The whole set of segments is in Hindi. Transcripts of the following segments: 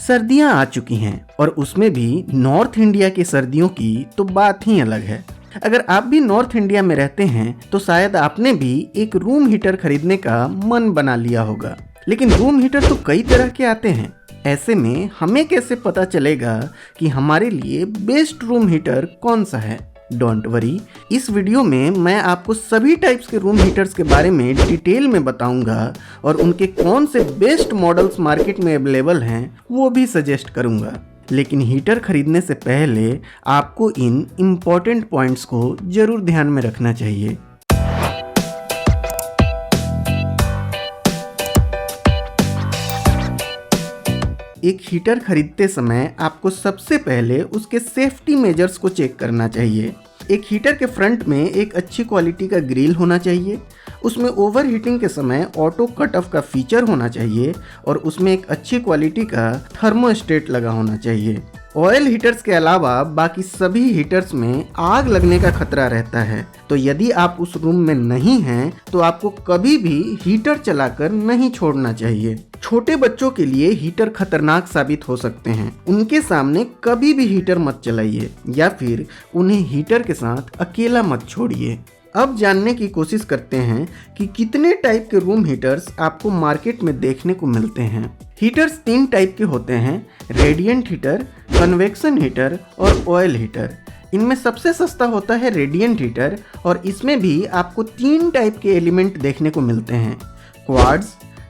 सर्दियां आ चुकी हैं और उसमें भी नॉर्थ इंडिया की सर्दियों की तो बात ही अलग है। अगर आप भी नॉर्थ इंडिया में रहते हैं तो शायद आपने भी एक रूम हीटर खरीदने का मन बना लिया होगा। लेकिन रूम हीटर तो कई तरह के आते हैं। ऐसे में हमें कैसे पता चलेगा कि हमारे लिए बेस्ट रूम हीटर कौन सा है? डोंट वरी, इस वीडियो में मैं आपको सभी टाइप्स के रूम हीटर्स के बारे में डिटेल में बताऊंगा और उनके कौन से बेस्ट मॉडल्स मार्केट में अवेलेबल हैं वो भी सजेस्ट करूंगा। लेकिन हीटर खरीदने से पहले आपको इन इम्पॉर्टेंट पॉइंट्स को जरूर ध्यान में रखना चाहिए। एक हीटर खरीदते समय आपको सबसे पहले उसके सेफ्टी मेजर्स को चेक करना चाहिए। एक हीटर के फ्रंट में एक अच्छी क्वालिटी का ग्रिल होना चाहिए, उसमें ओवर हीटिंग के समय ऑटो कट ऑफ का फीचर होना चाहिए और उसमें एक अच्छी क्वालिटी का थर्मोस्टेट लगा होना चाहिए। ऑयल हीटर्स के अलावा बाकी सभी हीटर्स में आग लगने का खतरा रहता है, तो यदि आप उस रूम में नहीं हैं तो आपको कभी भी हीटर चलाकर नहीं छोड़ना चाहिए। छोटे बच्चों के लिए हीटर खतरनाक साबित हो सकते हैं, उनके सामने कभी भी हीटर मत चलाइए या फिर उन्हें हीटर के साथ अकेला मत छोड़िए। अब जानने की कोशिश करते हैं कि कितने टाइप के रूम हीटर्स आपको मार्केट में देखने को मिलते हैं। हीटर्स 3 टाइप के होते हैं, रेडिएंट हीटर, कन्वेक्शन हीटर और ऑयल हीटर। इनमें सबसे सस्ता होता है रेडिएंट हीटर और इसमें भी आपको 3 टाइप के एलिमेंट देखने को मिलते हैं, क्वार्ट्ज,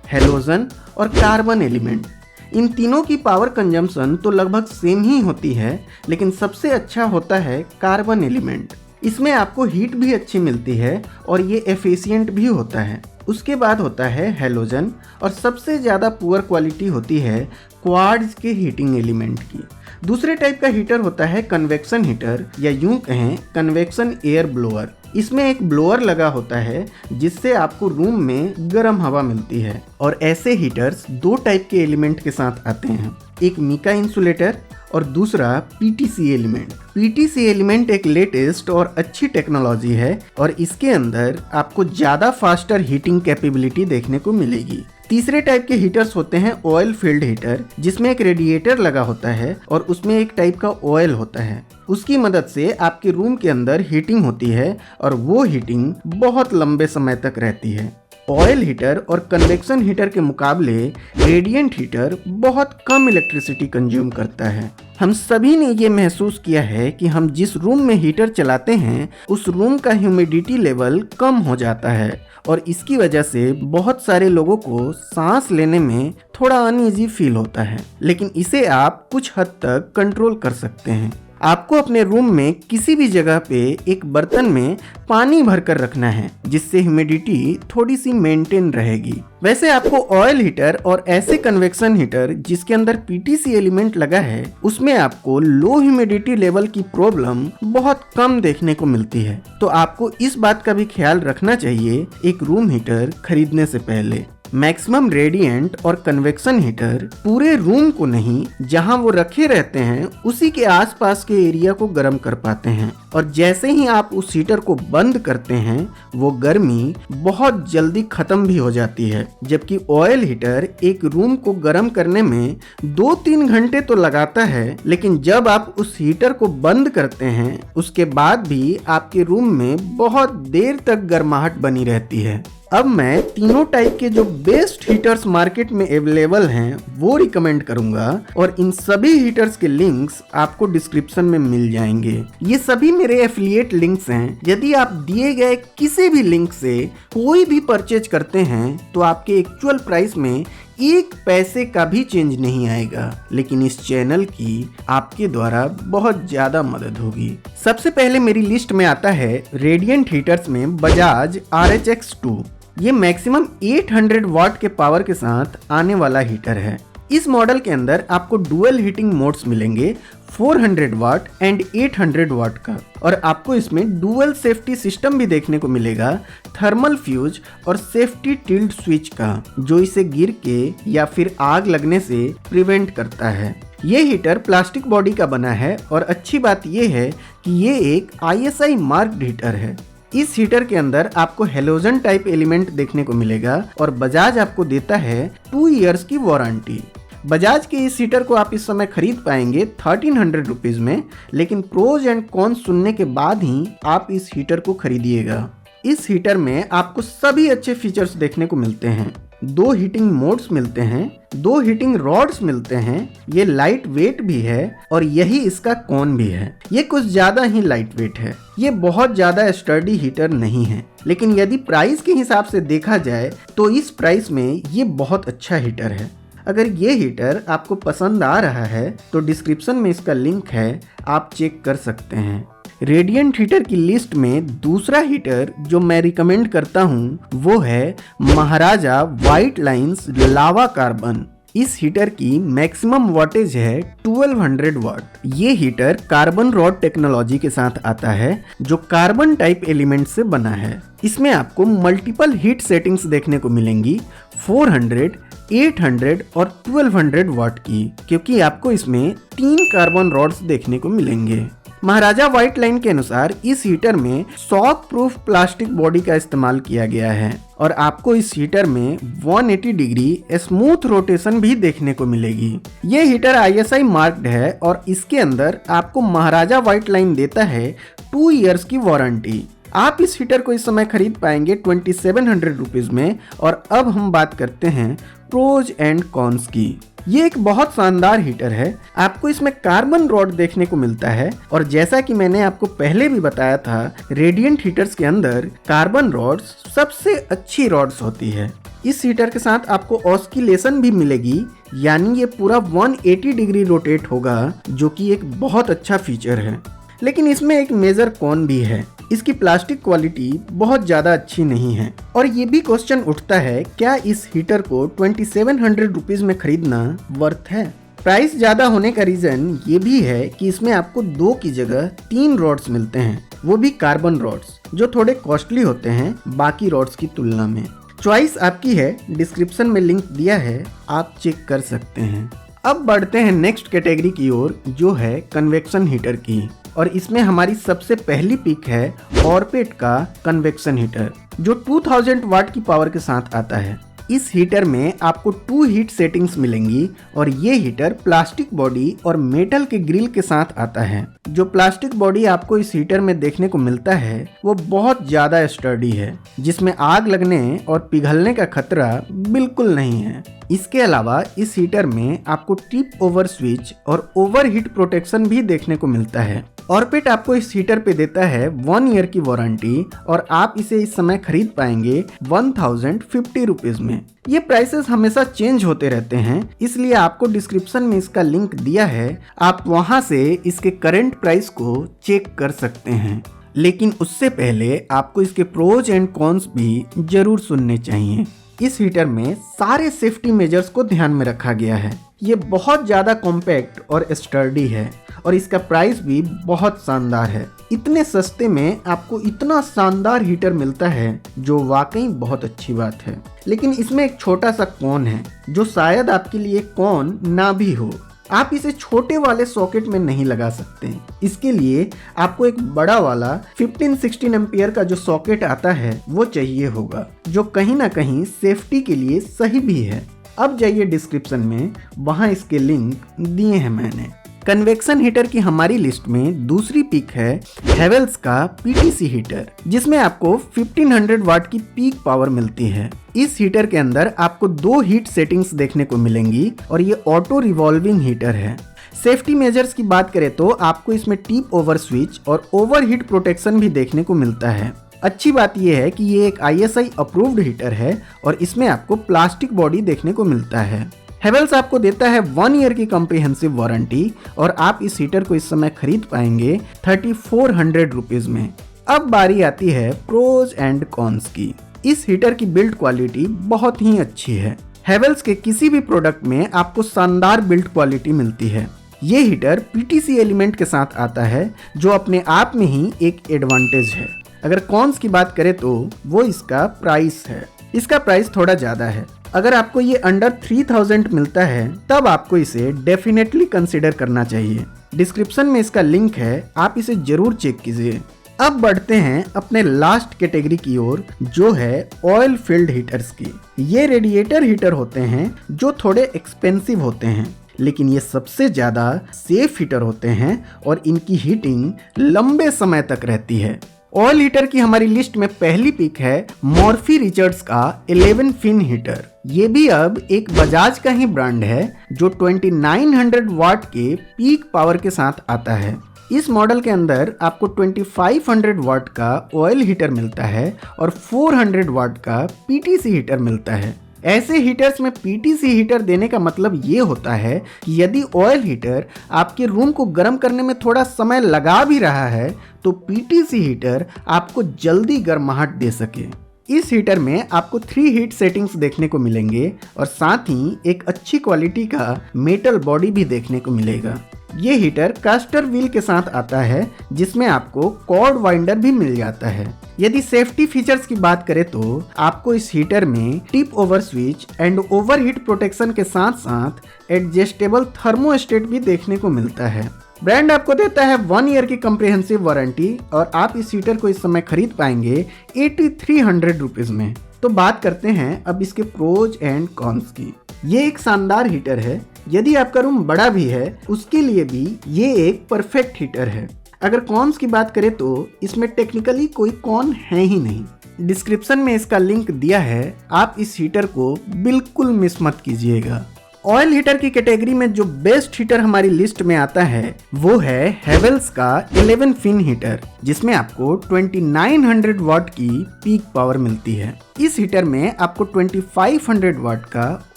हैलोजन और कार्बन एलिमेंट। इन तीनों की पावर कंजम्पशन तो लगभग सेम ही होती है, लेकिन सबसे अच्छा होता है कार्बन एलिमेंट। इसमें आपको हीट भी अच्छी मिलती है और ये एफिशिएंट भी होता है। उसके बाद होता है हैलोजन और सबसे ज़्यादा पुअर क्वालिटी होती है क्वार्ट्ज के हीटिंग एलिमेंट की। दूसरे टाइप का हीटर होता है कन्वेक्शन हीटर या यूं कहें कन्वेक्शन एयर ब्लोअर। इसमें एक ब्लोअर लगा होता है जिससे आपको रूम में गर्म हवा मिलती है और ऐसे हीटर्स 2 टाइप के एलिमेंट के साथ आते हैं, एक मिका इंसुलेटर और दूसरा पीटीसी एलिमेंट। पीटीसी एलिमेंट एक लेटेस्ट और अच्छी टेक्नोलॉजी है और इसके अंदर आपको ज़्यादा फास्टर हीटिंग कैपेबिलिटी देखने को मिलेगी। तीसरे टाइप के हीटर्स होते हैं ऑयल फील्ड हीटर, जिसमें एक रेडिएटर लगा होता है और उसमें एक टाइप का ऑयल होता है। उसकी मदद से आपके रूम के अंदर हीटिंग होती है और वो हीटिंग बहुत लंबे समय तक रहती है। ऑयल हीटर और कन्वेक्शन हीटर के मुकाबले रेडिएंट हीटर बहुत कम इलेक्ट्रिसिटी कंज्यूम करता है। हम सभी ने ये महसूस किया है कि हम जिस रूम में हीटर चलाते हैं उस रूम का ह्यूमिडिटी लेवल कम हो जाता है और इसकी वजह से बहुत सारे लोगों को सांस लेने में थोड़ा अनईजी फील होता है, लेकिन इसे आप कुछ हद तक कंट्रोल कर सकते हैं। आपको अपने रूम में किसी भी जगह पे एक बर्तन में पानी भरकर रखना है जिससे ह्यूमिडिटी थोड़ी सी मेंटेन रहेगी। वैसे आपको ऑयल हीटर और ऐसे कन्वेक्शन हीटर जिसके अंदर पीटीसी एलिमेंट लगा है उसमें आपको लो ह्यूमिडिटी लेवल की प्रॉब्लम बहुत कम देखने को मिलती है, तो आपको इस बात का भी ख्याल रखना चाहिए एक रूम हीटर खरीदने से पहले। मैक्सिमम रेडिएंट और कन्वेक्शन हीटर पूरे रूम को नहीं, जहां वो रखे रहते हैं उसी के आसपास के एरिया को गर्म कर पाते हैं और जैसे ही आप उस हीटर को बंद करते हैं वो गर्मी बहुत जल्दी खत्म भी हो जाती है। जबकि ऑयल हीटर एक रूम को गर्म करने में 2-3 घंटे तो लगाता है, लेकिन जब आप उस हीटर को बंद करते हैं उसके बाद भी आपके रूम में बहुत देर तक गर्माहट बनी रहती है। अब मैं तीनों टाइप के जो बेस्ट हीटर्स मार्केट में अवेलेबल हैं वो रिकमेंड करूंगा और इन सभी हीटर्स के लिंक्स आपको डिस्क्रिप्शन में मिल जाएंगे। ये सभी मेरे एफिलिएट लिंक्स हैं। यदि आप दिए गए किसी भी लिंक से कोई भी परचेज करते हैं तो आपके एक्चुअल प्राइस में 1 पैसे का भी चेंज नहीं आएगा, लेकिन इस चैनल की आपके द्वारा बहुत ज्यादा मदद होगी। सबसे पहले मेरी लिस्ट में आता है रेडिएंट हीटर्स में बजाज RH-X2। ये मैक्सिमम 800 वाट के पावर के साथ आने वाला हीटर है। इस मॉडल के अंदर आपको डुअल हीटिंग मोड्स मिलेंगे, 400 वाट एंड 800 वाट का, और आपको इसमें डुअल सेफ्टी सिस्टम भी देखने को मिलेगा, थर्मल फ्यूज और सेफ्टी टिल्ट स्विच का, जो इसे गिर के या फिर आग लगने से प्रिवेंट करता है। ये हीटर प्लास्टिक बॉडी का बना है और अच्छी बात ये है कि ये एक ISI मार्क्ड हीटर है। इस हीटर के अंदर आपको हेलोजन टाइप एलिमेंट देखने को मिलेगा और बजाज आपको देता है 2 इयर्स की वारंटी। बजाज के इस हीटर को आप इस समय खरीद पाएंगे 1300 रुपीज में, लेकिन प्रोज एंड कॉन्स सुनने के बाद ही आप इस हीटर को खरीदिएगा। इस हीटर में आपको सभी अच्छे फीचर्स देखने को मिलते हैं। 2 हीटिंग मोड्स मिलते हैं, 2 हीटिंग रॉड्स मिलते हैं, ये लाइट वेट भी है और यही इसका कॉन भी है। ये कुछ ज्यादा ही लाइट वेट है। ये बहुत ज्यादा स्टर्डी हीटर नहीं है, लेकिन यदि प्राइस के हिसाब से देखा जाए तो इस प्राइस में ये बहुत अच्छा हीटर है। अगर ये हीटर आपको पसंद आ रहा है तो डिस्क्रिप्शन में इसका लिंक है, आप चेक कर सकते हैं। रेडिएंट हीटर की लिस्ट में दूसरा हीटर जो मैं रिकमेंड करता हूँ वो है महाराजा व्हाइट लाइन्स लावा कार्बन। इस हीटर की मैक्सिमम वाटेज है 1200 वाट। ये हीटर कार्बन रॉड टेक्नोलॉजी के साथ आता है जो कार्बन टाइप एलिमेंट से बना है। इसमें आपको मल्टीपल हीट सेटिंग्स देखने को मिलेंगी 400, 800 और 1200 वाट की, क्योंकि आपको इसमें 3 कार्बन रॉड्स देखने को मिलेंगे। महाराजा व्हाइट लाइन के अनुसार इस हीटर में शॉक प्रूफ प्लास्टिक बॉडी का इस्तेमाल किया गया है और आपको इस हीटर में 180 डिग्री स्मूथ रोटेशन भी देखने को मिलेगी। ये हीटर ISI मार्क्ड है और इसके अंदर आपको महाराजा व्हाइट लाइन देता है 2 इयर्स की वारंटी। आप इस हीटर को इस समय खरीद पाएंगे 2700 रुपीज में। और अब हम बात करते हैं प्रोज एंड कॉन्स की। ये एक बहुत शानदार हीटर है। आपको इसमें कार्बन रॉड देखने को मिलता है और जैसा कि मैंने आपको पहले भी बताया था, रेडिएंट हीटर्स के अंदर कार्बन रॉड्स सबसे अच्छी रॉड्स होती है। इस हीटर के साथ आपको ऑस्किलेशन भी मिलेगी, यानी ये पूरा 180 डिग्री रोटेट होगा, जो कि एक बहुत अच्छा फीचर है। लेकिन इसमें एक मेजर कॉन भी है, इसकी प्लास्टिक क्वालिटी बहुत ज्यादा अच्छी नहीं है। और ये भी क्वेश्चन उठता है, क्या इस हीटर को 2700 रुपीज में खरीदना वर्थ है? प्राइस ज्यादा होने का रीजन ये भी है कि इसमें आपको 2 की जगह 3 रॉड्स मिलते हैं, वो भी कार्बन रॉड्स, जो थोड़े कॉस्टली होते हैं बाकी रॉड्स की तुलना में। चॉइस आपकी है, डिस्क्रिप्शन में लिंक दिया है, आप चेक कर सकते हैं। अब बढ़ते हैं नेक्स्ट कैटेगरी की ओर, जो है कन्वेक्शन हीटर की। और इसमें हमारी सबसे पहली पिक है ऑरपेट का कन्वेक्शन हीटर, जो 2000 वाट की पावर के साथ आता है। इस हीटर में आपको 2 हीट सेटिंग्स मिलेंगी और ये हीटर प्लास्टिक बॉडी और मेटल के ग्रिल के साथ आता है। जो प्लास्टिक बॉडी आपको इस हीटर में देखने को मिलता है वो बहुत ज्यादा स्टर्डी है, जिसमें आग लगने और पिघलने का खतरा बिल्कुल नहीं है। इसके अलावा इस हीटर में आपको टिप ओवर स्विच और ओवरहीट प्रोटेक्शन भी देखने को मिलता है। ऑरपेट आपको इस हीटर पे देता है 1 ईयर की वारंटी और आप इसे इस समय खरीद पाएंगे 1050 रुपीज में। ये प्राइसेस हमेशा चेंज होते रहते हैं, इसलिए आपको डिस्क्रिप्शन में इसका लिंक दिया है, आप वहां से इसके करंट प्राइस को चेक कर सकते हैं। लेकिन उससे पहले आपको इसके प्रोज एंड कॉन्स भी जरूर सुनने चाहिए। इस हीटर में सारे सेफ्टी मेजर्स को ध्यान में रखा गया है। ये बहुत ज्यादा कॉम्पैक्ट और स्टर्डी है और इसका प्राइस भी बहुत शानदार है। इतने सस्ते में आपको इतना शानदार हीटर मिलता है, जो वाकई बहुत अच्छी बात है। लेकिन इसमें एक छोटा सा कॉन है, जो शायद आपके लिए कॉन ना भी हो। आप इसे छोटे वाले सॉकेट में नहीं लगा सकते। इसके लिए आपको एक बड़ा वाला 15-16 एम्पियर का जो सॉकेट आता है वो चाहिए होगा, जो कहीं ना कहीं सेफ्टी के लिए सही भी है। अब जाइए डिस्क्रिप्शन में, वहां इसके लिंक दिए हैं मैंने। कन्वेक्शन हीटर की हमारी लिस्ट में दूसरी पिक है हेवेल्स का PTC हीटर, जिसमें आपको 1500 वाट की पीक पावर मिलती है। इस हीटर के अंदर आपको 2 हीट सेटिंग्स देखने को मिलेंगी और ये ऑटो रिवॉल्विंग हीटर है। सेफ्टी मेजर्स की बात करें तो आपको इसमें टिप ओवर स्विच और ओवरहीट प्रोटेक्शन भी देखने को मिलता है। अच्छी बात यह है कि ये एक ISI अप्रूव्ड हीटर है और इसमें आपको प्लास्टिक बॉडी देखने को मिलता है। हेवेल्स आपको देता है 1 ईयर की कॉम्प्रिहेंसिव वारंटी और आप इस हीटर को इस समय खरीद पाएंगे 3400 रुपीज में। अब बारी आती है प्रोज एंड कॉन्स की। इस हीटर की बिल्ड क्वालिटी बहुत ही अच्छी है। हेवेल्स के किसी भी प्रोडक्ट में आपको शानदार बिल्ड क्वालिटी मिलती है। ये हीटर PTC एलिमेंट के साथ आता है, जो अपने आप में ही एक एडवांटेज है। अगर कॉन्स की बात करें तो वो इसका प्राइस है। इसका प्राइस थोड़ा ज्यादा है। अगर आपको ये अंडर 3000 मिलता है तब आपको इसे डेफिनेटली कंसिडर करना चाहिए। डिस्क्रिप्शन में इसका लिंक है, आप इसे जरूर चेक कीजिए। अब बढ़ते हैं अपने लास्ट कैटेगरी की ओर, जो है ऑयल फील्ड हीटर्स की। ये रेडिएटर हीटर होते हैं जो थोड़े एक्सपेंसिव होते हैं, लेकिन ये सबसे ज़्यादा सेफ हीटर होते हैं और इनकी हीटिंग लंबे समय तक रहती है। ऑयल हीटर की हमारी लिस्ट में पहली पिक है मॉर्फी रिचर्ड्स का 11 फिन हीटर। ये भी अब एक बजाज का ही ब्रांड है जो 2900 वाट के पीक पावर के साथ आता है। इस मॉडल के अंदर आपको 2500 वाट का ऑयल हीटर मिलता है और 400 वाट का पीटीसी हीटर मिलता है। ऐसे हीटर्स में पीटीसी हीटर देने का मतलब ये होता है कि यदि ऑयल हीटर आपके रूम को गर्म करने में थोड़ा समय लगा भी रहा है तो पीटीसी हीटर आपको जल्दी गर्माहट दे सके। इस हीटर में आपको 3 हीट सेटिंग्स देखने को मिलेंगे और साथ ही एक अच्छी क्वालिटी का मेटल बॉडी भी देखने को मिलेगा। ये हीटर कास्टर व्हील के साथ आता है जिसमें आपको कॉर्ड वाइंडर भी मिल जाता है। यदि सेफ्टी फीचर्स की बात करें तो आपको इस हीटर में tip over switch and overheat protection के साथ साथ एडजस्टेबल थर्मोस्टेट भी देखने को मिलता है। ब्रांड आपको देता है 1 ईयर की कम्प्रिहेंसिव वारंटी और आप इस हीटर को इस समय खरीद पाएंगे 8300 रुपीज में। तो बात करते हैं अब इसके प्रोज एंड कॉन्स की। ये एक शानदार हीटर है। यदि आपका रूम बड़ा भी है उसके लिए भी ये एक परफेक्ट हीटर है। अगर कॉन्स की बात करें तो इसमें टेक्निकली कोई कॉन है ही नहीं। डिस्क्रिप्शन में इसका लिंक दिया है, आप इस हीटर को बिल्कुल मिस मत कीजिएगा। ऑयल हीटर की कैटेगरी में जो बेस्ट हीटर हमारी लिस्ट में आता है वो है हेवेल्स का 11 फिन हीटर, जिसमें आपको 2900 वाट की पीक पावर मिलती है। इस हीटर में आपको 2500 वाट का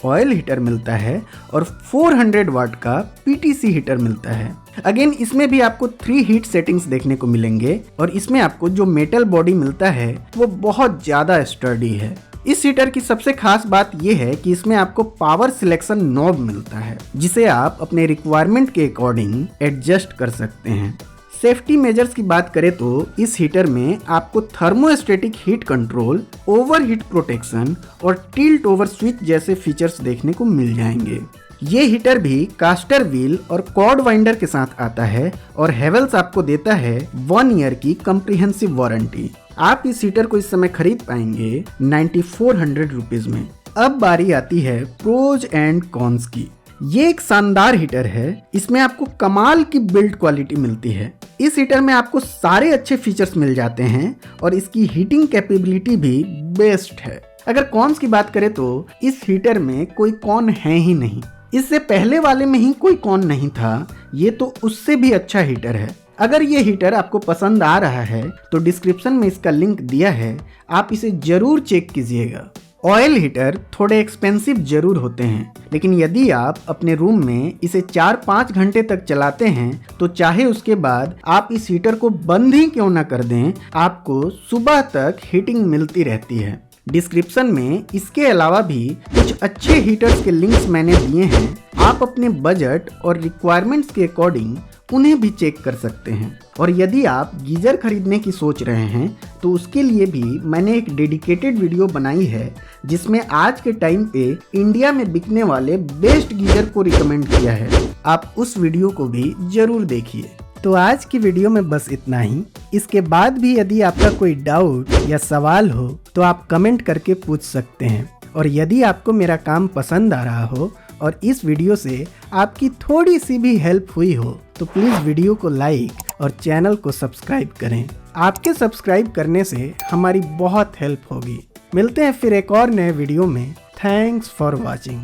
ऑयल हीटर मिलता है और 400 वाट का पीटीसी हीटर मिलता है। अगेन इसमें भी आपको 3 हीट सेटिंग्स देखने को मिलेंगे और इसमें आपको जो मेटल बॉडी मिलता है वो बहुत ज्यादा स्टर्डी है। इस हीटर की सबसे खास बात यह है कि इसमें आपको पावर सिलेक्शन नॉब मिलता है जिसे आप अपने रिक्वायरमेंट के अकॉर्डिंग एडजस्ट कर सकते हैं। सेफ्टी मेजर्स की बात करें तो इस हीटर में आपको thermostatic heat control, overheat protection और टिल्ट ओवर स्विच जैसे फीचर्स देखने को मिल जाएंगे। ये हीटर भी कास्टर व्हील और कॉर्ड वाइंडर के साथ आता है और हेवेल्स आपको देता है 1 ईयर की कम्प्रिहेंसिव वारंटी। आप इस हीटर को इस समय खरीद पाएंगे 9400 रुपीज में। अब बारी आती है प्रोज एंड कॉन्स की। ये एक शानदार हीटर है। इसमें आपको कमाल की बिल्ड क्वालिटी मिलती है। इस हीटर में आपको सारे अच्छे फीचर्स मिल जाते हैं और इसकी हीटिंग कैपेबिलिटी भी बेस्ट है। अगर कॉन्स की बात करें तो इस हीटर में कोई कॉन है ही नहीं। इससे पहले वाले में ही कोई कॉन नहीं था, ये तो उससे भी अच्छा हीटर है। अगर ये हीटर आपको पसंद आ रहा है तो डिस्क्रिप्शन में इसका लिंक दिया है, आप इसे जरूर चेक कीजिएगा। ऑयल हीटर थोड़े एक्सपेंसिव जरूर होते हैं, लेकिन यदि आप अपने रूम में इसे 4-5 घंटे तक चलाते हैं तो चाहे उसके बाद आप इस हीटर को बंद ही क्यों ना कर दें, आपको सुबह तक हीटिंग मिलती रहती है। डिस्क्रिप्शन में इसके अलावा भी कुछ अच्छे हीटर्स के लिंक्स मैंने दिए हैं, आप अपने बजट और रिक्वायरमेंट्स के अकॉर्डिंग उन्हें भी चेक कर सकते हैं। और यदि आप गीजर खरीदने की सोच रहे हैं तो उसके लिए भी मैंने एक डेडिकेटेड वीडियो बनाई है जिसमें आज के टाइम पे इंडिया में बिकने वाले बेस्ट गीजर को रिकमेंड किया है। आप उस वीडियो को भी जरूर देखिए। तो आज की वीडियो में बस इतना ही। इसके बाद भी यदि आपका कोई डाउट या सवाल हो तो आप कमेंट करके पूछ सकते हैं। और यदि आपको मेरा काम पसंद आ रहा हो और इस वीडियो से आपकी थोड़ी सी भी हेल्प हुई हो तो प्लीज़ वीडियो को लाइक और चैनल को सब्सक्राइब करें। आपके सब्सक्राइब करने से हमारी बहुत हेल्प होगी। मिलते हैं फिर एक और नए वीडियो में। Thanks for watching.